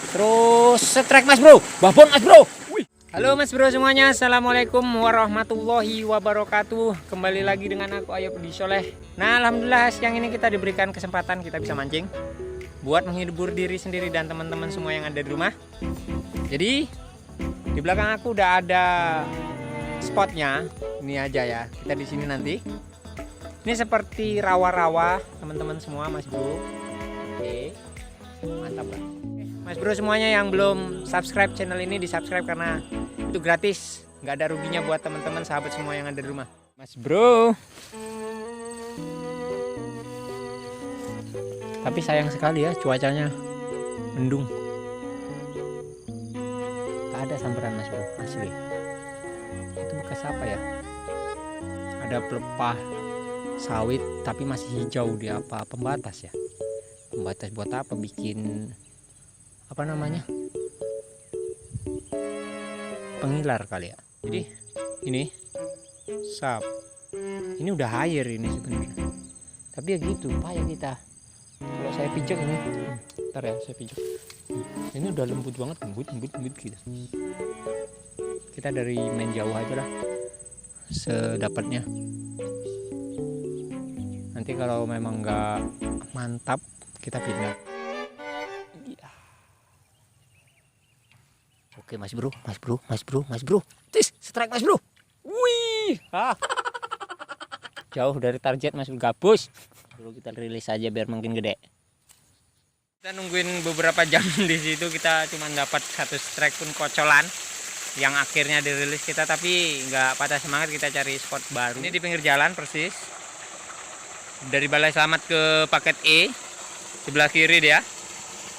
Terus strike mas bro, babon mas bro. Wih. Halo mas bro semuanya, assalamualaikum warahmatullahi wabarakatuh. Kembali lagi dengan aku Ayub di Soleh. Nah alhamdulillah siang ini kita diberikan kesempatan kita bisa mancing buat menghibur diri sendiri dan teman-teman semua yang ada di rumah. Jadi di belakang aku udah ada spotnya. Ini aja ya, kita di sini nanti. Ini seperti rawa-rawa teman-teman semua mas bro. Oke, mantap lah. Mas bro semuanya yang belum subscribe channel ini, di subscribe karena itu gratis, nggak ada ruginya buat teman-teman sahabat semua yang ada di rumah. Mas bro, tapi sayang sekali ya cuacanya mendung, nggak ada sambaran mas bro, asli. Itu bekas apa ya? Ada pelepah sawit tapi masih hijau, di apa pembatas ya, pembatas buat apa, bikin apa namanya, pengilar kali ya. Jadi ini sap, ini udah air ini sebenarnya, tapi ya gitu payah kita. Kalau saya pijak ini, ntar ya saya pijak, ini udah lembut banget, lembut gitu. Kita dari main jauh aja lah sedapatnya. Nanti kalau memang nggak mantap kita pindah. Oke mas bro, tis strike mas bro. Wih, jauh dari target mas bro, gabus. Dulu kita rilis aja biar makin gede. Kita nungguin beberapa jam di situ, kita cuma dapat satu strike pun kocolan yang akhirnya dirilis kita, tapi nggak patah semangat, kita cari spot baru. Ini di pinggir jalan persis dari Balai Selamat ke Paket E, sebelah kiri dia.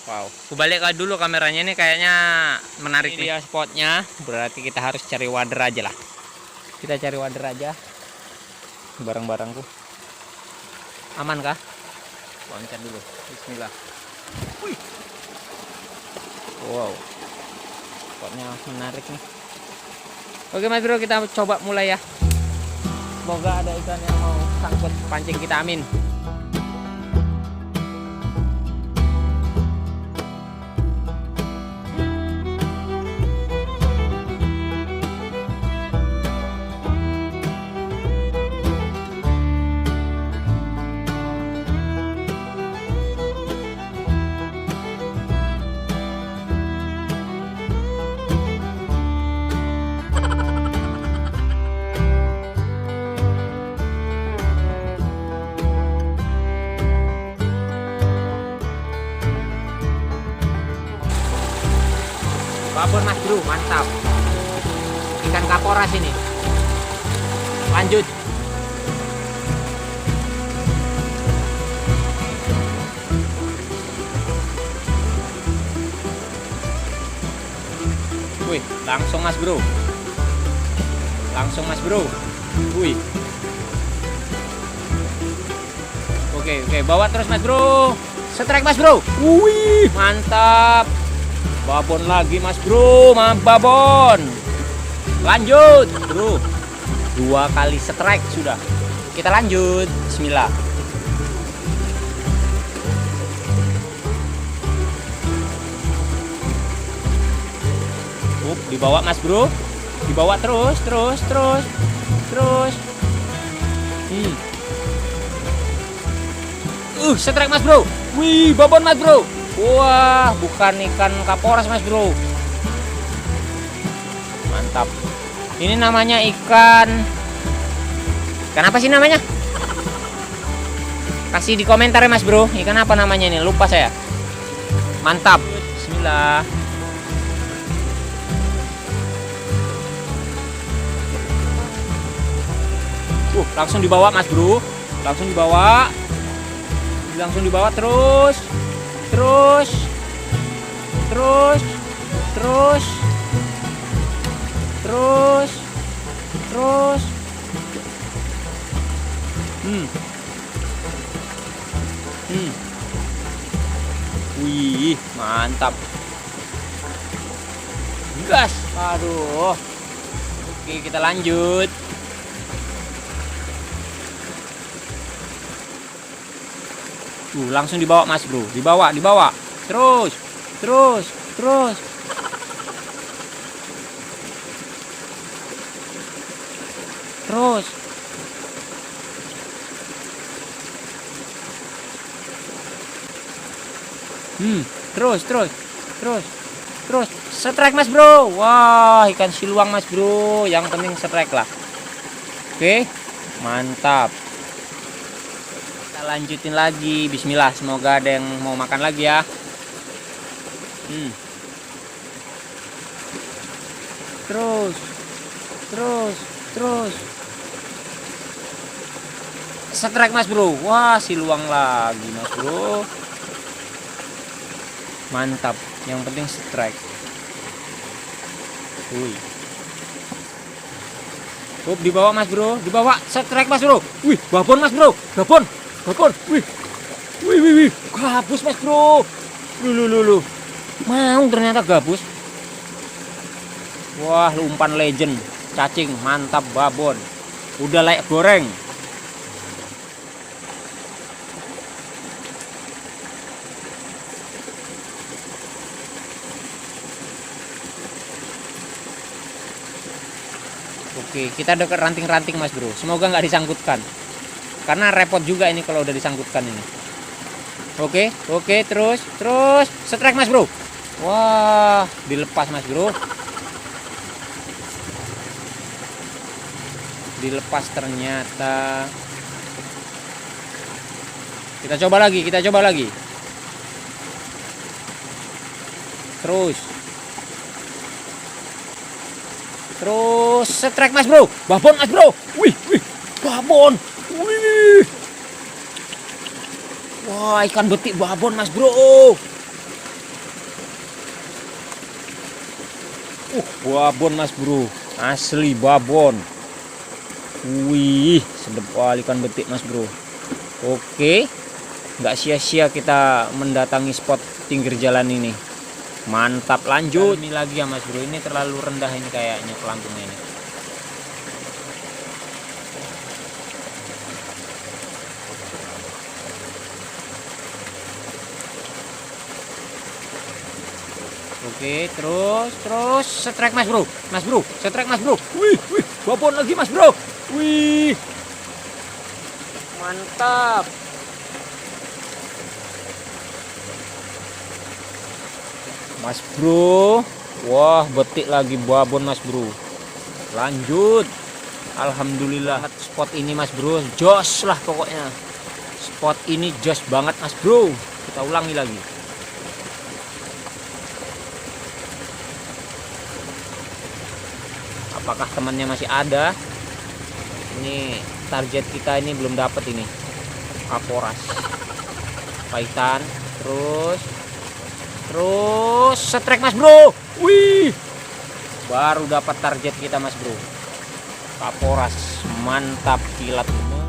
Wow, aku balik dulu kameranya, ini kayaknya menarik. Ini dia spotnya, berarti kita harus cari wader aja lah. Kita cari wader aja. Barang-barangku aman kah? Loncat dulu, bismillah. Wih. Wow, spotnya menarik nih. Oke mas bro, kita coba mulai ya. Semoga ada ikan yang mau sangkut pancing kita, amin. Babon mas bro, mantap. Ikan kaporas ini. Lanjut. Wih, langsung mas bro. Langsung mas bro. Wih. Oke, bawa terus mas bro. Strike mas bro. Wih, mantap. Babon lagi mas bro, babon. Lanjut bro, 2 kali strike sudah. Kita lanjut, bismillah. Dibawa mas bro, dibawa terus. Strike mas bro. Wih, babon mas bro. Wah, bukan ikan kaporas mas bro. Mantap. Ini namanya ikan apa sih namanya? Kasih di komentar ya mas bro. Ikan apa namanya ini? Lupa saya. Mantap. Bismillah. Langsung dibawa mas bro. Langsung dibawa terus. Wih, mantap. Gas. Aduh. Oke, kita lanjut. Langsung dibawa mas bro, dibawa, terus, terus. Terus. Terus, terus, terus, terus. Strike Mas Bro. Wah, ikan siluang Mas Bro. Yang penting strike lah. Oke, mantap. Kita lanjutin lagi. Bismillah, semoga ada yang mau makan lagi ya. Terus, terus, terus. Strike Mas Bro. Wah, siluang lagi Mas Bro. Mantap, yang penting strike. Wih. Dibawa Mas Bro, dibawa strike Mas Bro. Wih, babon Mas Bro, babon, babon. Wih, wih, wih, wih, gabus Mas Bro. Lu. Mau ternyata gabus. Wah, umpan legend, cacing, mantap babon. Udah layak goreng. Oke, kita dekat ranting-ranting Mas Bro. Semoga nggak disangkutkan. Karena repot juga ini kalau udah disangkutkan ini. Oke, terus. Strike Mas Bro. Wah, dilepas Mas Bro. Dilepas ternyata. Kita coba lagi. Terus strike Mas Bro. Babon Mas Bro. Wih, babon. Wih. Wah, ikan betik babon Mas Bro. Babon Mas Bro. Asli babon. Wih, sedap ikan betik Mas Bro. Oke. Nggak sia-sia kita mendatangi spot pinggir jalan ini. Mantap, lanjut. Ini lagi ya Mas Bro, ini terlalu rendah ini kayaknya pelampungnya ini. Oke, terus strike Mas Bro. Strike Mas Bro. Wih, babon lagi Mas Bro. Wih. Mantap. Mas Bro. Wah, betik lagi babon Mas Bro. Lanjut. Alhamdulillah spot ini Mas Bro. Jos lah pokoknya. Spot ini jos banget Mas Bro. Kita ulangi lagi. Apakah temannya masih ada? Ini target kita ini belum dapat ini. Kaporas. Paitan. Terus strike Mas Bro. Wih. Baru dapat target kita Mas Bro. Kaporas. Mantap, kilat.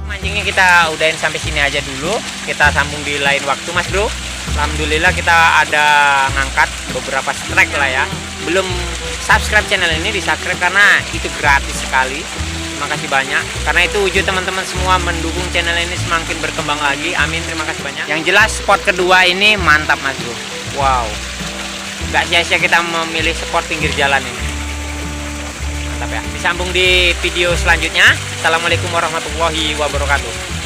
Mancingnya kita udahin sampai sini aja dulu. Kita sambung di lain waktu Mas Bro. Alhamdulillah kita ada ngangkat beberapa strike lah ya. Belum subscribe channel ini, di subscribe karena itu gratis sekali. Terima kasih banyak. Karena itu wujud teman-teman semua mendukung channel ini semakin berkembang lagi. Amin, terima kasih banyak. Yang jelas spot kedua ini mantap Mas Bro. Wow, nggak sia-sia kita memilih spot pinggir jalan ini. Mantap ya. Disambung di video selanjutnya. Assalamualaikum warahmatullahi wabarakatuh.